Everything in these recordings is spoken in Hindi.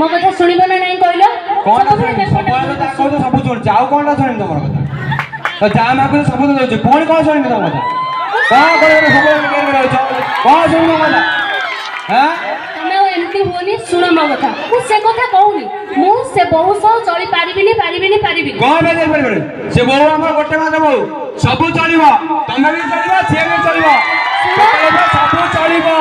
मो कथा सुनिबो ना नहीं कहलो कोन सब सब सुन जाओ कोनटा सुन तमर कथा तो जा माको सब दउछ कोन कोन सुन तमर कथा का करे सब के रहछ कोन सुन मला हां तमे एमती होनी सुन मो कथा मु से कथा कहूनी मु से बहु सह चली पारिबिनी कोन बे परिबे से बहु हमर गोटे मास बहु सब चलिबो तमे भी चलिबो से भी चलिबो सब चलिबो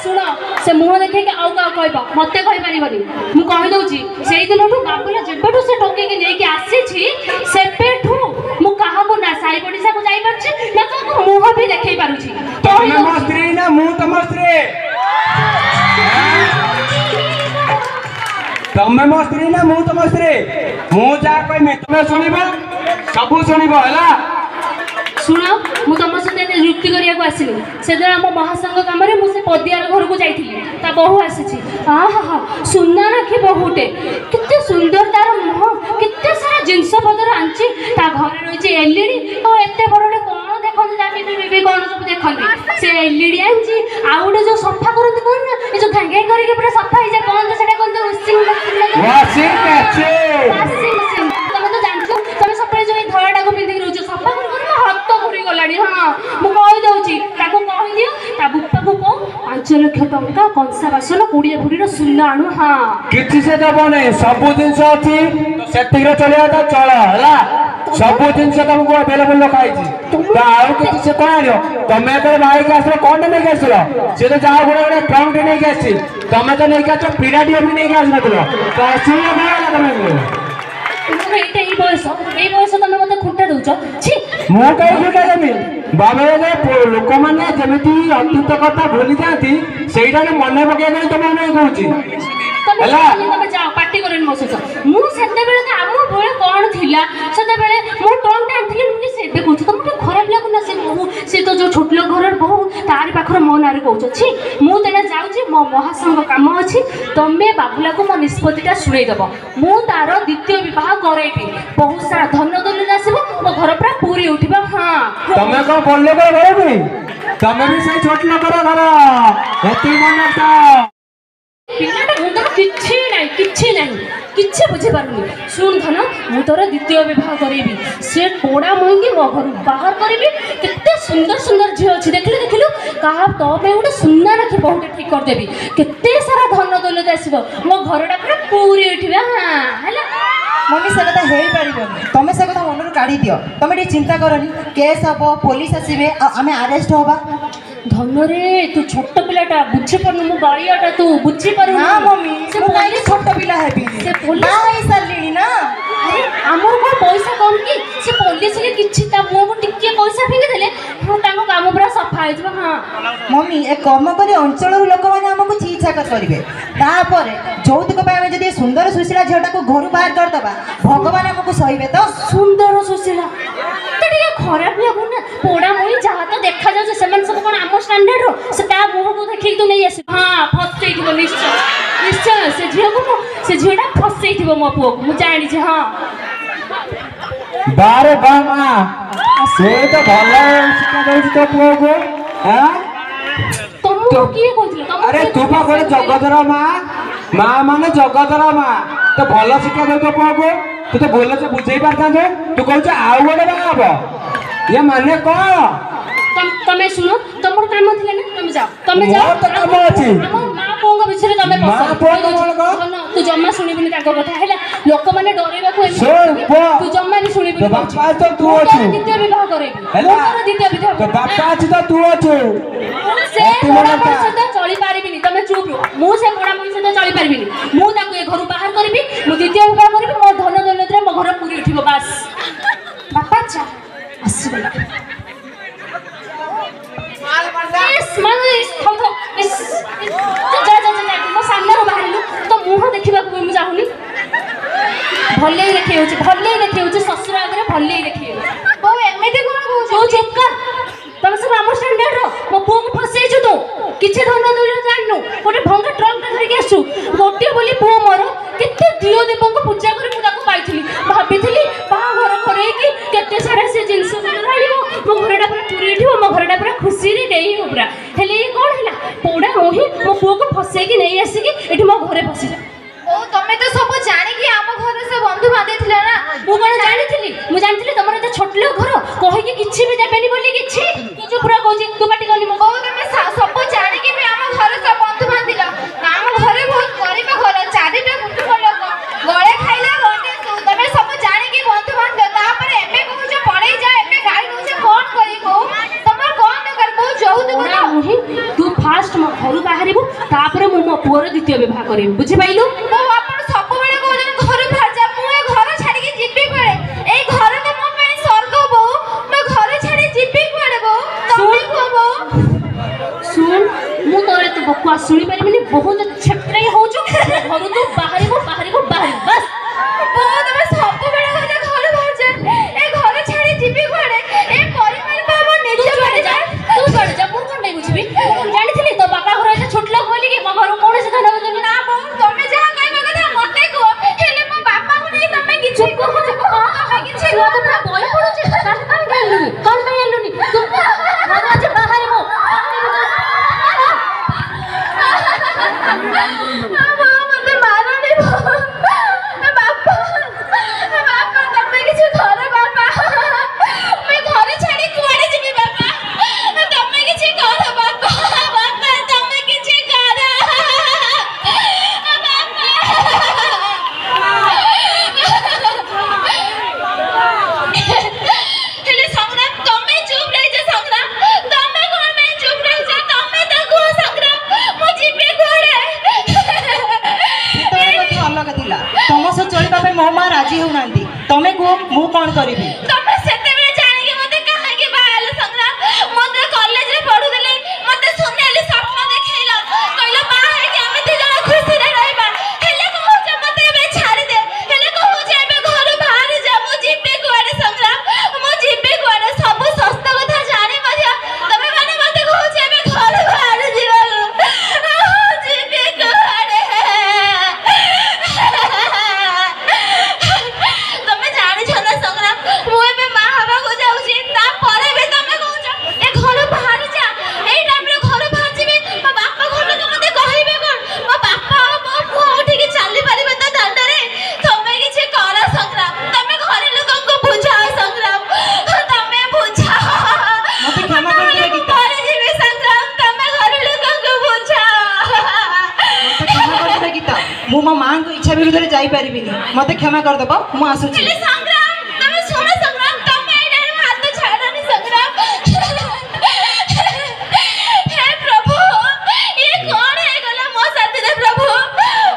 सुन से मुह देखे के आउ का कहबा मते कहि परिबनी मु कहि दउची सेई दिनठू बाबुला जेबेठू से टोके के लेके आसी छी सेपेठू मु काहा को ना साई पडिसा को जाई परछि ना का मुह भी देखै पारुछि तमे मो स्त्री ना मु तम स्त्री तमे मो स्त्री ना मु तम स्त्री मु जा कहमी तमे सुनिबो सब सुनिबो हला सुन मु तुम सहित युक्ति करिया को आसिली से दिन आम महासंघ काम रे मु से पदियार घर को जाइथिली ता बहु आसीछि आहा सुंदर राखी बहुटे किते सुंदर तार मुह किते सारा जिंस पदर आंची ता घर रहिछि एलईडी तो एते बड़े कोन देखन जाके बेबी कोन सब देखन से एलईडी आंची आउडे जो सफा करन कोन ना ए जो घांगे करी के पूरा सफा हो जाए कोन तो सेटा कोन तो वाशिंग मशीन तमे तो जानछो तमे सपरे जो धराटा को पिंदी रहछो सफा कर हाथ घुरी गलानी हाँ मुझे दौची कही दियो ता बुपा को कौ 5 लाख टंका कंसा बासन 20 भरी सुना आणु हाँ किछि से दबो नै सब जिंस अछि सेतिरा चलिया त चल हला सब जिंस तुमको अवेलेबल रखाई छी ता आउ किछि से कहलियो तमे कर भाई के आसलो कोन नै के आसलो से तो जाओ गुडे ट्रंक नै के आसी तमे तो नै के आछो पिराडी भी नै के आसनतलो तो सुनो भाई तमे बयस तुम मत खुंटा दौच छी मु कई खुंटा देमी बाबा लोक मैंने जमी अतीत कथा भूली जाती से मन पकड़ तुम कहूँ जाओ पार्टी कर मो सहित मुझे आम बेले कौन थी से मो टंगटा आनी मुझे कहूँ तुमको खराब लगुना से बहु से तो जो छोट लोक घर बहु तारी पाखर मो ना कहूँ छी मुझे जाऊँगी मो महासंघ काम अच्छी तुम्हें बाबुला को मो निष्पत्तिटा शुणेदेव मु तार द्वितीय बह करैबी बहुत सारा धन दौलत आसो मो घर पूरा पूरी उठा हाँ तमें कौन बड़ लोक घर भी तमें भी से छोट लोक घर मन किछि बुझे पारुनी सुन धन मु तोर द्वितीय विवाह करेबी से पोड़ा मुंगी मो घर बाहर करेबी केते सुंदर सुंदर झी अछि देखलु कहा तो पे गोटे सुंदर रखी बहुत ठीक कर देबी केते सारा धन दौलत आसीबो मो घरटा पूरा पूरी उठिबा हां हैला मम्मी से कथा हेई परिबनी तमे से कथा मनरु काढी दियो तमे टी चिंता करनी केस हबो पुलिस आसीबे आमे अरेस्ट होबा धन रे तू छोट पिलाटा बुझे परनु मु गाड़ियाटा तू बुझे परनु हां मम्मी से काई छोट पिला हेबी से पुलिस नाही सरलीनी ना अरे हमर को पैसा कम की से पुलिस ले किछि ता मो को टिके पैसा फेंक देले हम ताको काम पूरा सफा हो जबा हां मम्मी ए कर्म करे अंचल लोक माने हमको चीचा करिवे तापरे जौतुक पे आमे जदी सुंदर सुशीला झटा को घर बाहर कर दबा भगवान हमको सहिबे तो सुंदर सुशीला तटिया खराब लागु ना पोड़ा मोई जहा तो देखा जाउ से सेमन सब कोन आम स्टैंडर्ड रो से ता मुह को देखि तू नहीं आसी हां फसै दिबो निश्चय निश्चय से झियो को से झियोटा फसै दिबो मो पुओ को मु जानि छ हां बारे बामा से तो भला शिक्षा दउछ तो पुओ को हां तुम की कहथिल तुम अरे तू पा कोन जगतरा मां माने जगतरा मां तो भला शिक्षा दउ तो पुओ को तू तो बोल से बुझाई पारता तू कहू आउ गोटे बाब ये माने कौन तमे सुनो तमर काम थिले ना तमे जाओ तो काम अछि हम मां पोंग विषय तमे मां पोंग तू जम्मा सुनिबिनी ताको कथा हैला लोक माने डरेबा को तू जम्मा नि सुनिबिनी बापा तो तू अछि द्वितीय विवाह करेबी हैला द्वितीय विवाह तो बापा अछि तो तू अछि से बड़ा मनुष्य तो चली पारिबिनी तमे चुप रो मु से बड़ा मनुष्य तो चली पारिबिनी मु ताको ए घर बाहर करबी मु द्वितीय विवाह करबी मो धन दौलत रे मो घर पूरी उठिबो बस बापा चा आसीबला मो सामने बाहर तो मुह देखा मुझे चाहूनी भले देखी शशुर आगे भले देखी चुप कर तुम सब आम स्टैंडर्ड मो पुओ को फसई तू किसी धन दौलत जानू गोटे भंगा ट्रक धरिक आसु गोटे बोली पुओ मोर केते दियो देव को पूजा कर पाई भाभी बाहर करैकी केते सारा से जिनस मो घरटा पूरा पूरी उठो मो घरटा पूरा खुशी रे नहीं हो पूरा हेले ये कौन है पोड़ा मोही मो पुओ को फसई नहीं आसिकी एठी मो घरे फसी ओ तमे तो सब जानी कि हम घर से बंधु बांधे थिले ना मु कोन जानिथिली मु जानिथिली तमर एते छोटले घर कहि कि किछि भी देबेनी बोली किछि तू जो पूरा कहू तू पाटी गली मो ओ तमे सब जानी कि भी हम घर से बंधु बांधिला हम घरे बहुत गरीब घर चारिटा कुटुंब लोक गळे खाइला गंडे तमे सब जानी कि बंधु बांध तापर एमे कहू जे पड़ै जा एमे गाई कहू जे कोन करी को तमर कोन कर को जहु तू ना मुहि तू फास्ट मो घरु बाहरिबु तापर मु मो पुअर द्वितीय विवाह करिबु बुझि पाइलु ओ अपन सब बेले कहू घर बाहर जा मु ए घर छाड़ी के जिबी पड़े ए घर तो मो पे स्वर्ग बो मैं घर छाड़ी जिबी पड़े बो तमे को बो सुन मु तोरे तो बकवास सुनी पारिबिनी बहुत छटराई होजु घरु तू बाहरिबु बस ओ तमे सब बेले कहू घर बाहर जा ए घर छाड़ी जिबी पड़े ए परिवार पे हम निज पड़े जा तू चढ़ जा मु कोन नहीं बुझबी जानिथिली तो बापा घर एते छोट लोग बोली कि मो घर कोन से धन होजु ना बो तमे जा कहबा କଥା मते को हेले मो बापा को नहीं तमे किछु को तमे किछु तू तो पूरा बय पड़ुची कान पे एलुनी तू मन आज बाहरिबु मते मारनी बापा बापा तमे किछु घर बापा मैं घर छाड़ी कुआड़े जिबी बापा तमे किछु कर बापा बापा तमे किछु कर हेले संग्राम तमे चुप रह जा संग्राम तमे कोन में चुप रह जा तमे तो को संग्राम मो जिबे घरे तो अलग थिला तुम से चलिबा पे मो मां राजी हो नांदी तमे को मु कोन करिबी तमे सेते बेले जानि के मते कहां के बाहल संग्राम मते कॉलेज रे पढु देले मते सुनेली सपना देखैला कहला बा है कि हमें दिला खुशी रे रहबा हेले कहू जे मते बे छाड़ी दे हेले कहू जे बे घर बाहर जा मु जिबे कोड़े संग्राम मु जिबे कोड़े सब सस्ता कथा जानि मरिया तमे माने मते कहू जे बे घर बाहर जीवा जिबे कोड़े तमे जानि छ ना संग्राम मु एबे मा हवा को जाउची ता परे बे तमे कहू ए घर बाहर जा एई टाइम रे घर बाहर जिबे मो बापा घर लोक मते कहिबे कोन मो बापा मो पुआ उठी के चाली परिबे त दांड रे तमे किछ कर संग्राम तमे घर लोक को बुझाओ संग्राम तमे बुझाओ मते क्षमा कर दे गीता परे जिबे संग्राम तमे घर लोक को बुझाओ मते क्षमा कर दे गीता मु मो मां को इच्छा विरुद्ध रे जाई परिबिनी मते क्षमा कर दबो मु आसुची हेले संग्राम तमे सुनो संग्राम तमे एडा हाथ छाड़नी संग्राम हे प्रभु ये कौन है गला मो साथी रे प्रभु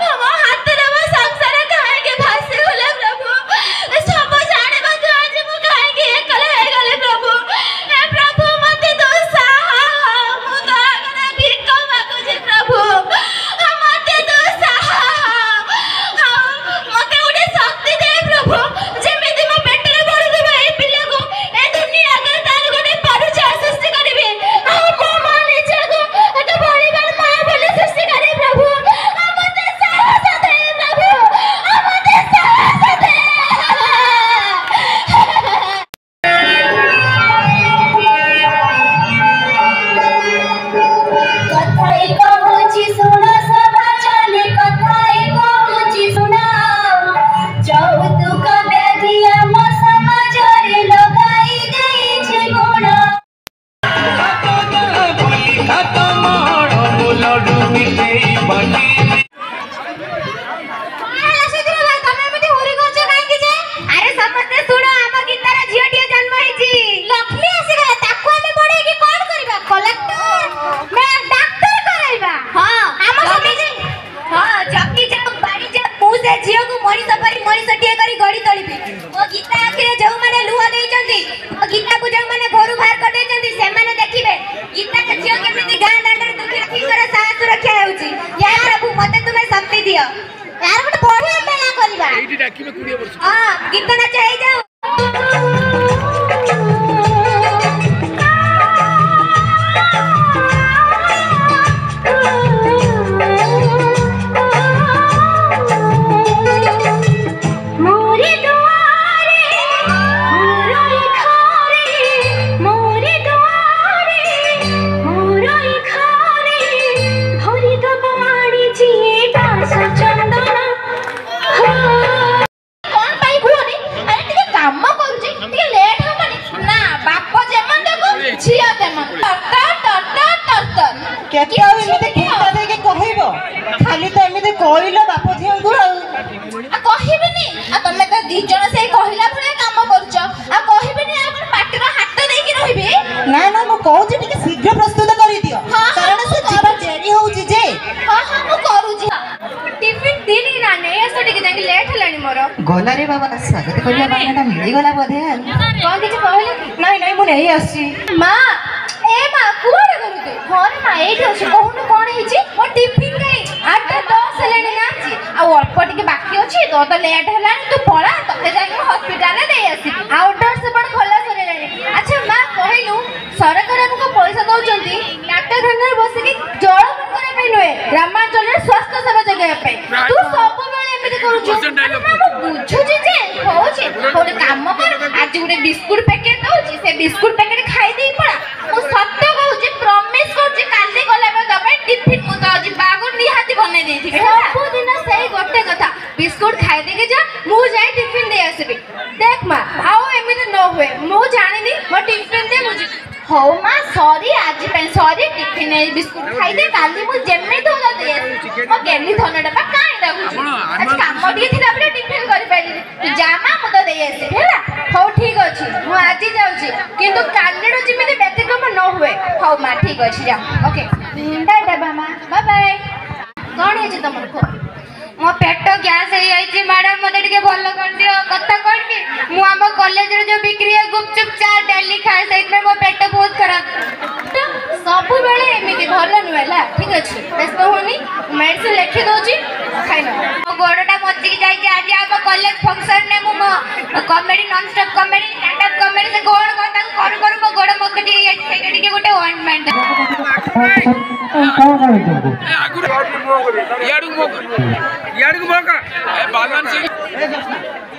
हम हाथ रे मो संसार काहे के भासी होले प्रभु सब जाने बंधु आज मु काहे के एकला है गले प्रभु हे प्रभु मते दोसा मु तो आगना भिक मागु जे प्रभु मते दोसा मते उडे शक्ति दे प्रभु जेमिति मो पेट रे बढि देबा ए पिल्ला को ए दुनिया अगर तार गोटे परिचय सृष्टि करिवे मो माने जगो एत परिवार मां बोले सृष्टि करे प्रभु मते साहस दे प्रभु मते साहस दे कथाई कहूची सुन सभा चले कथाई कहूची सुन ଯୌତୁକ ବ୍ୟାଧି ଆମ ସମାଜରେ ଲଗାଇ ଦେଇଛି ଗୁଣ अरे समझते सुनो आम गीतार झीटिए जन्म होइछि लक्ष्मी आसीगला ताकू आमे पढेकी कोन करबा कलेक्टर मैं डॉक्टर कराइबा हां आम समझे हां जक्की जक बाड़ी जा मु से झियो को मणिष परी मणिष टिए करी गड़ी तळिबी ओ गीता आखिरे जो माने लुहा देइचंती ओ गीता को जो माने घरु बाहर कर देइचंती से माने देखिबे गीता के झियो केमिति गां दांडर दुखी रखी करे साहस सुरक्षा हेउची या प्रभु मते तुमे शक्ति दियो यार गोटे बढिया मेला करबा एठी डाकिबे 20 वर्ष हां गीत नाच हेइ जाऊ मोरे द्वारे मोरे खारे मोरे द्वारे मोरे खारे भरी दबाणी जिए दास चंदन ଏମିତି ଖିଟା ଦେଇକି କହିବ ଖାଲି ତ ଏମିତି କହିଲ ବାପ ଝିଅଙ୍କୁ ଆଉ କହିବିନି ତମେ ତ ଦି ଜଣ ସେଇ କହିଲା ଭଳିଆ କାମ କରୁଛ କହିବିନି ଆଉ କଣ ପାଟିର ହାତ ଦେଇକି ରହିବି ନା ନା ମୁଁ କହୁଛି ଟିକେ ଶୀଘ୍ର ପ୍ରସ୍ତୁତ କରିଦିଅ କାରଣ ସେ ଯିବା ଡେରି ହଉଛି ଯେ ହଁ ମୁଁ କରୁଛି ଟିଫିନ ଦିନି ନା ନେଇ ଆସ ଟିକେ ଯାଇକି ଲେଟ୍ ହେଲାଣି ମୋର ଗଲାରେ ବାବା ସ୍ୱାଗତ କରିବା ବାହାନାଟା ମିଳିଗଲା ବୋଧେ କଣ କିଛି କହିଲେ ନାଇଁ ନାଇଁ ମୁଁ ନେଇ ଆସିଛି ମା କୁଆଡେ ଗଲୁ ତୁ ହଁ ମା ଏଇଠି ଅଛି କହୁନୁ କଣ ହେଇଛି ମୋ ଟିଫିନ କାଇଁ 8:10 ହେଲାଣି ନା ଆଉ ଅଳ୍ପ ଟିକେ ବାକି ଅଛି ତ ଲେଟ୍ ହେଲାଣି ତୁ ପଳା ତତେ ଯାଇକି ହସ୍ପିଟାଲରେ ଦେଇ ଆସିବି ଆଉଟଡୋର ସେପଟେ ଖୋଲା ସରିଲାଣି ଆଚ୍ଛା ମା କହିଲୁ ସରକାର ଆମକୁ ପଇସା ଦଉଛନ୍ତି ଡାକ୍ତରଖାନାରେ ବସିକି ଜଳପାନ କରିବା ପାଇଁ ନୁହେଁ ଗ୍ରାମାଞ୍ଚଳରେ ସ୍ୱାସ୍ଥ୍ୟ ସେବା ଯୋଗାଇବା ପାଇଁ ତୁ ସବୁବେଳେ ଏମିତି କରୁଛୁ ମୁଁ ବୁଝୁଛି ଯେ ହଉଛି ଗୋଟେ କାମ କର ଆଜି ଗୋଟେ ବିସ୍କୁଟ ପ୍ୟାକେଟ ଦଉଛି ସେ ବିସ୍କୁଟ ପ୍ୟାକେଟ ଖାଇଦେଇ ପଳା ମୁଁ ସତ କହୁଛି ପ୍ରମିସ କରୁଛି କାଲି ଗଲାବେଳେ ତୋ ପାଇଁ ଟିଫିନ ମୁଁ ତ ଆଜି ବାଗୁ ନିହାତି ବନେଇ ଦେଇଥିବି ସବୁଦିନ ସେଇ ଗୋଟେ କଥା ବିସ୍କୁଟ ଖାଇଦେଇକି ଯା ମୁଁ ଯାଇ ଟିଫିନ ଦେଇ ଆସିବି ଦେଖ ମା ଆଉ ଏମିତି ନ ହୁଏ ମୁଁ ଜାଣିନି ମୋ ଟିଫିନ ଦେ ମୁଁ ହଉ ମା ସରି ଆଜି ପାଇଁ ସରି ଟିଫିନ ବିସ୍କୁଟ ଖାଇଦେ କାଲି ମୁଁ ଯେମିତି ହଉ ଦେଇ ଆସିବି ମୋ ଗେଲି ଧନଟା ପା କାଇଁ ଲାଗୁଛି ଆଜି କାମ ଟିକେ ଥିଲା ବୋଲି ଟିଫିନ କରିପାରିଲିନି ତୁ ଯା ମା ମୁଁ ତ ଦେଇ ଆସିବି ହେଲା ହଉ ଠିକ ଅଛି ମୁଁ ଆଜି ଯାଉଛି କିନ୍ତୁ କାଲିର ଯେମିତି ବ୍ୟତିକ୍ରମ ନ ହୁଏ ହଉ ମା ଠିକ ଅଛି ଯା ଓକେ ଟାଟା ମାମା ବାଏ ବାଏ କଣ ହେଇଛି ତମର ମୋ ପେଟ ଗ୍ୟାସ ହେଇଯାଇଛି ମ୍ୟାଡାମ ମତେ ଟିକେ ଭଲ କରିଦିଅ କଥା କଣ କି ମୁଁ ଆମ କଲେଜରେ ଯୋଉ ବିକ୍ରି ହୁଏ ଗୁପଚୁପ ଚାଟ ଡେଲି ଖାଏ ସେଇଥିପାଇଁ ମୋ ପେଟ ବହୁତ ଖରାପ ସବୁବେଳେ ଏମିତି ଭଲ ନୁହେଁ ହେଲା ଠିକ ଅଛି ବ୍ୟସ୍ତ ହୁଅନି ମେଡିସିନ ଲେଖି ଦଉଛି ଖାଇନ ମୋ ଗୋଡଟା ମଚିକି ଯାଇଛି ଆଜି ଆମ କଲେଜ ଫଙ୍କସନରେ ମୁଁ ମୋ comedy non-stop comedy stand-up comedy ସେ କଣ ତାକୁ କରୁ କରୁ ମୋ ଗୋଡ ମକଟି ହେଇଯାଇଛି ସେଇଟା ଟିକେ ଗୋଟେ ଅଏଣ୍ଟମେଣ୍ଟ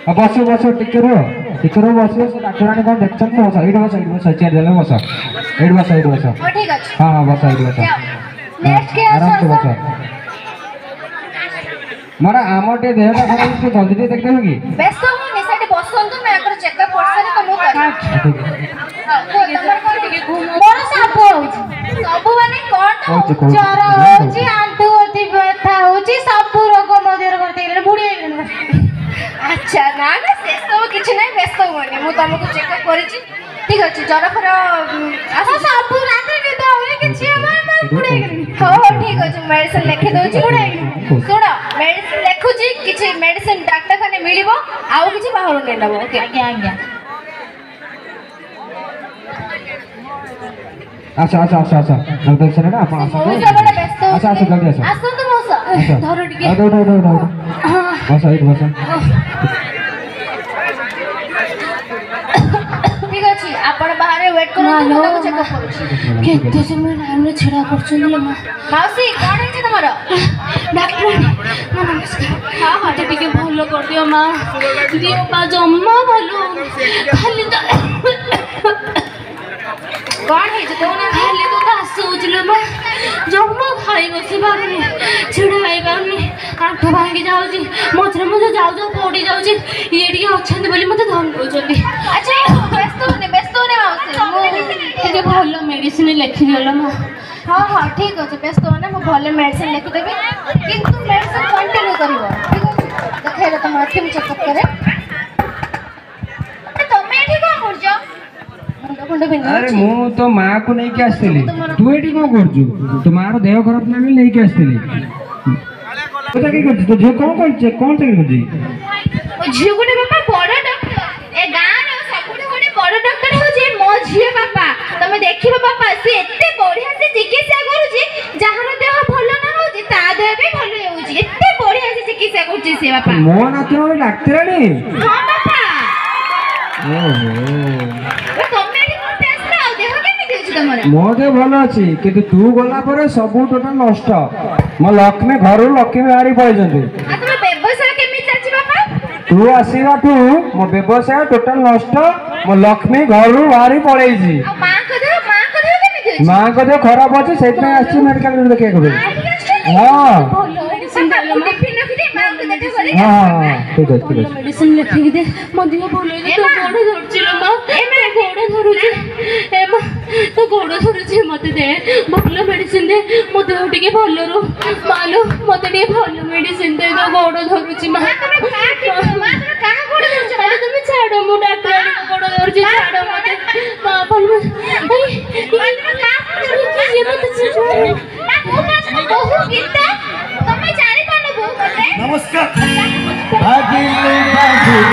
बस बस टिके रो बस डाक्तरानी कौन देखते बस ये बस चेयर देले बस ये बस ठीक है हाँ हाँ बस ये बस आराम से बस मारा आमर टे देहटा खराब तो जल्दी टे देखते होगी व्यस्त हो निसेटी बसंतु मैं अगर चेकअप करसरे तो मु कर हां को तमर कोन टिके मोर साप होउची सब माने कोन जर होउची आंटू होती व्यथा होउची सब रोग मध्यर करते बुढ़ी अच्छा ना ना से सब किछ नै व्यस्त होनी मु तुमको चेकअप करिची ठीक अछि जरा खर आसा सब राते नि तो होय किछ हमर बुढ़ी हो ठीक अछि मेडिसिन लिखि दोची बुढ़ी सुनो मेडिसिन लिखुची किछ मेडिसिन डॉक्टर खाने मिलिबो आउ किछ बाहर नै नबो ओके आज्ञा आज्ञा अच्छा डॉक्टर सर ना अपन आसा अच्छा जल्दी आसा आसो तो मोसा धरो टिके उठ बस ये बस ठीक अछि आपण बाहर वेट करो तो चेकअप करू केते समय लाइन में छिड़ा करछन लो माउसी कोन है तमरो डॉक्टर नमस्कार हां हां टिके भलो कर दियो मां दियो पा जम्मा भलो खाली तो कोन है तो ना खाली तो कास होजलो मां जम्मा खाई बसी बानी छिड़ाई बानी आंठ भांगी जाउची मझरे मझे जाउ पड़ी जाउची ये टिके अछंती बोली मते धन होचंती अच्छा व्यस्त होने माउसी टिके भलो मेडिसिन लिखि दियो मां हाँ हाँ ठीक अच्छे व्यस्त होने मु भल मेडिसिन लिखिदेवी किंतु मेडिसिन कंटिन्यू करिवो ठीक अछि देखैले तुम आखि में चेकअप करे तमे एठी कोन करजो अरे मु तो मां को नहीं के आस्थिली तू एठी को करजु तो मां रो देह खराब ना नहीं के आस्थिली तो की करछ तो जे कोन से करजी झियो गुटे बापा बड़ डॉक्टर ए गां रो सबुठे गुटे बड़ डॉक्टर हो जे मो झियो बापा तमे देखिबो बापा से एते बढ़िया से चिकित्सा करूची जहार देह भलो ना होची ता देह भी भलो होची एते बढ़िया से चिकित्सा करूची से बापा मो नाती रो डाक्टरानी हां बापा ओहो तमे एठी कोन टेस्ट आ देह केमि देउची तमरा मो दे भलो अछि किंतु तू गला परे सब टोटल नष्ट मो लक्ष्मी घर लक्ष्मी आरी पळजंती आ तमे व्यवसाय केमि चलची बापा तू आसीबा तू मो व्यवसाय टोटल नष्ट मो लक्ष्मी घर बाहरी पळेजी आ मां को देह केमि देउची मां को दे खराब अछि सेत में आछि मेडिकल देखे को हां भलो ମେଡିସିନ ଦେଲ ମା ଟିଫିନ ରଖିଦେ ମାଙ୍କୁ ଦେଖା କରି ହଁ ଠିକ ଅଛି ଠିକ ଭଲ ଅଛି ମେଡିସିନ ଲେଖିକି ଦେ ମୋ ଦେହ ଭଲ ହେଇଛି ତୋ ଗୋଡ଼ ଧରୁଛି ଲୋ ମା ତୋ ଗୋଡ଼ ଧରୁଛି ଏ ମା ତୋ ଗୋଡ଼ ଧରୁଛି ମତେ ଦେ ଭଲ ମେଡିସିନ ଦେ ମୋ ଦେହ ଟିକେ ଭଲ ରୁ ମାଲୋ ମତେ ଟିକେ ଭଲ ମେଡିସିନ ଦେ ତୋ ଗୋଡ଼ ଧରୁଛି ମା ଆରେ তুমি ଛାଡ଼ ମୁଁ ଡାକ୍ତର ଗୋଡ଼ ଧରୁଛି ଛାଡ଼ ମତେ ମା ଭଲ नमस्कार भागिले बाबूजी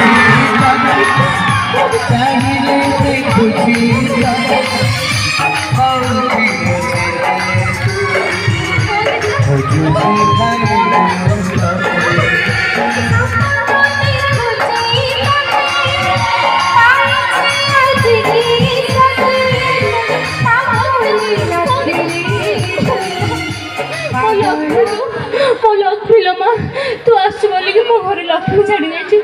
चाहिए देखुजी ଲକ୍ଷ୍ମୀ ଲୋ ମା ତୁ ଆସୁ ବୋଲିକି ମୋ ଘରେ ଲକ୍ଷ୍ମୀ ଛାଡ଼ି ଯାଇଛି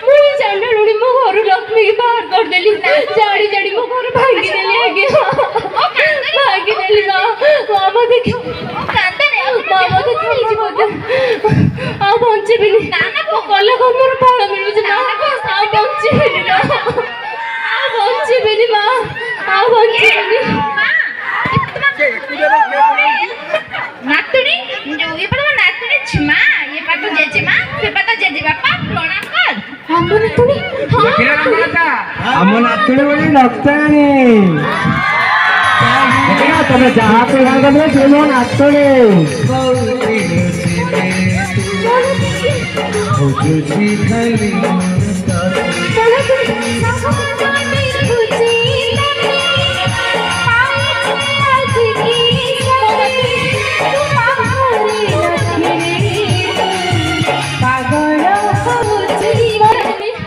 ମୁଁ ଚାଣ୍ଡାଳୁଣି ମୋ ଘରୁ ଲକ୍ଷ୍ମୀକି ବାହାର କରିଦେଲି ଜାଣି ଜାଣି ମୋ ଘର ଭାଙ୍ଗିଦେଲି ଆଜ୍ଞା ଭାଙ୍ଗିଦେଲି ମା ଦେଖ ମାମା ଦେଖ ବୋଧେ ଆଉ ବଞ୍ଚିବିନି ମୋ କଲା କର୍ମର ଫଳ ମିଳୁଛି ନା ଆଉ ବଞ୍ଚିବିନି ନା ଆଉ ବଞ୍ଚିବିନି ମା ଆଉ ବଞ୍ଚିବିନି नातुनी जो ये पर नातुनी छिमा ये पर तो जेजे मां ये पर तो जेजे बापा प्रणाम कर हम नातुनी ଆମ ନାତୁଣୀ ବୋଲି ରକ୍ତାଣୀ ଦେଖିଲା ତମେ ଯାହା କହିବା କରିବ ସେ ମୋ ନାତୁଣୀ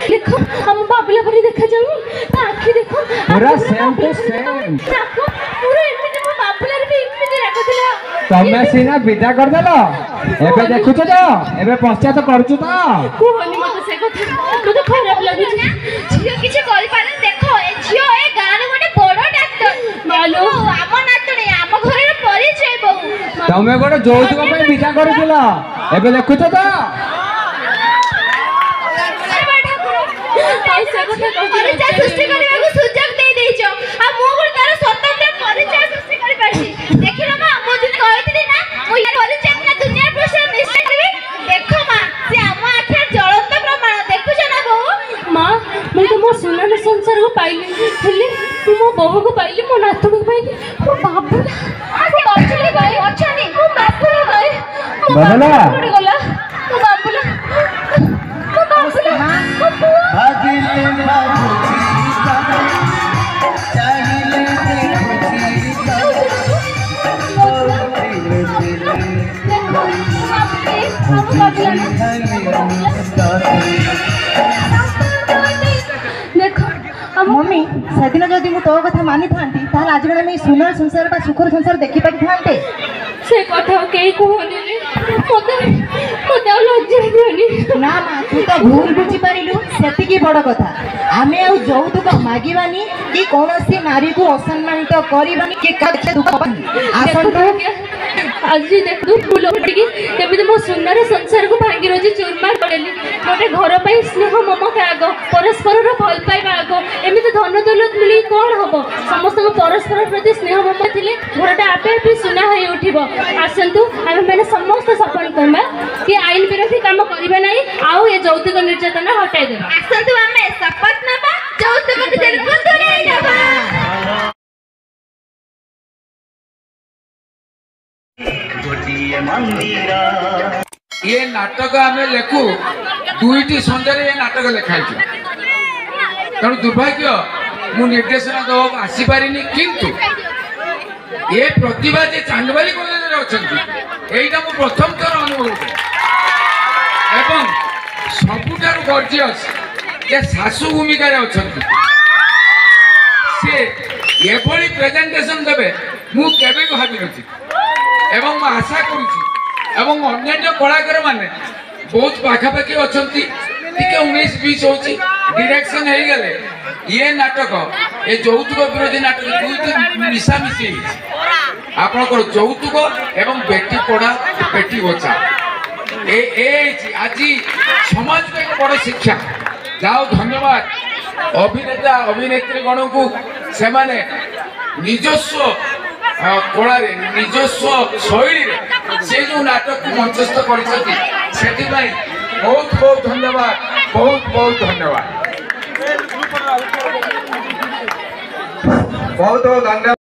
देखो हम बाबुला परी देखा जाऊ आखी देखो पूरा सेम टू सेम देखो पूरा एमिति मो बाबुला रे एमिति लागुतला तमे सीना विदा कर देलो एबे देखुछ तो एबे पश्चात करछु तो कोहनी मते से কথা मते खराब लागुछ झियो किछि करि पारे देखो ए झियो ए गान गोटे बड़ डाक्टर मालो आम नातुनी आम घरे परिचय बहु तमे गोटे যৌতুক ପାଇଁ विदा करथिला एबे देखुछ तो परिचय सृष्टि करबाकू सुजोग दे देइछो आ मो गुण तार स्वतंत्र परिचय सृष्टि करि पाछि देखिलो मा मो दिन कहैतिली ना मो या परिचय ना दुनिया प्रश्न निश्चय करबी देखो मा से आम आखे ज्वलंत प्रमाण देखुछ ना बहु मां मैं तो मो सुनार संसार को पाइली हेले मो बहू को पाइली मो नातुणी को पाइली मो बाबुला आसे अछली भाई अछनी मो बाबुला भाई बाबुला कोडी गला मो बाबुला मो बाबुला मो बुआ भागिले बाबूजी चाहिए देखो मम्मी सेदिन जदि मु तो कथा मानि थांती ताल आज बेले मैं सुंदर संसार बा सुखर संसार देखि पारि थांते से कथा केही कहनी मते लज्जा दियोनी ना ना तू तो भूल बुझी पारिलु सेति की बड़ कथा आमे आ যৌতুক मागिबानी कि कोनोसी नारी को असम्मानित करिबानी कि कथे दुख पानी आसंतो आज देख तू फूल उठिकी केमिति मो सुंदर संसार को भांगी रोजी चूरमार करेली गोटे घर पई स्नेह ममता आग परस्पर रो भल पाइबा आग एमिति धन दौलत मिली कोन हबो समस्त को परस्पर प्रति स्नेह ममता थिले घरटा आपे आपे सुना होई उठिबो आसंतु आमे माने समस्त सफल करबा कि आईन विरोधी काम करिबा नाही आउ ए यौतिक निर्यातना हटाई देबा आसंतु आमे शपथ नबा যৌতুক निर्बंध नहीं नबा ये नाटक आम लेखु दुईटी संध्यारे ये नाटक लेखाई तेणु दुर्भाग्य मु निर्देशना देवाक आसीपारि किंतु ये प्रतिभा जे चांदबारी कॉलेज अच्छा यहीटा मु प्रथम थर अनुभव एवं सबुठार गॉर्जियस जे सासु भूमिका अच्छा से एभली प्रेजेंटेशन देवे मु केबे भाबी नथि एवं आशा करुछि एवं अन्य कलाकार माने बहुत पाखापाखि अच्छा टिके 19-20 होची डायरेक्शन हो गले ये नाटक ये यौतुक विरोधी नाटक दुईटी मिशामिशी ଆପଣଙ୍କର ଯୌତୁକ ଏବଂ ବେଟି ପଢ଼ା ବେଟି ବଚାଅ ଆଜି ସମାଜକୁ ଏକ ବଡ଼ ଶିକ୍ଷା। ଯାଉ ଧନ୍ୟବାଦ ଅଭିନେତା ଅଭିନେତ୍ରୀ ଗଣକୁ ସେମାନେ ନିଜସ୍ୱ କଳାରେ ନିଜସ୍ୱ ଶୈଳୀରେ ସେ ଯେଉଁ ନାଟକକୁ ମଞ୍ଚସ୍ଥ କରିଛନ୍ତି ସେଥିପାଇଁ ବହୁତ ବହୁତ ଧନ୍ୟବାଦ ବହୁତ ବହୁତ ଧନ୍ୟବାଦ। ବହୁତ ବହୁତ ଧନ୍ୟବାଦ।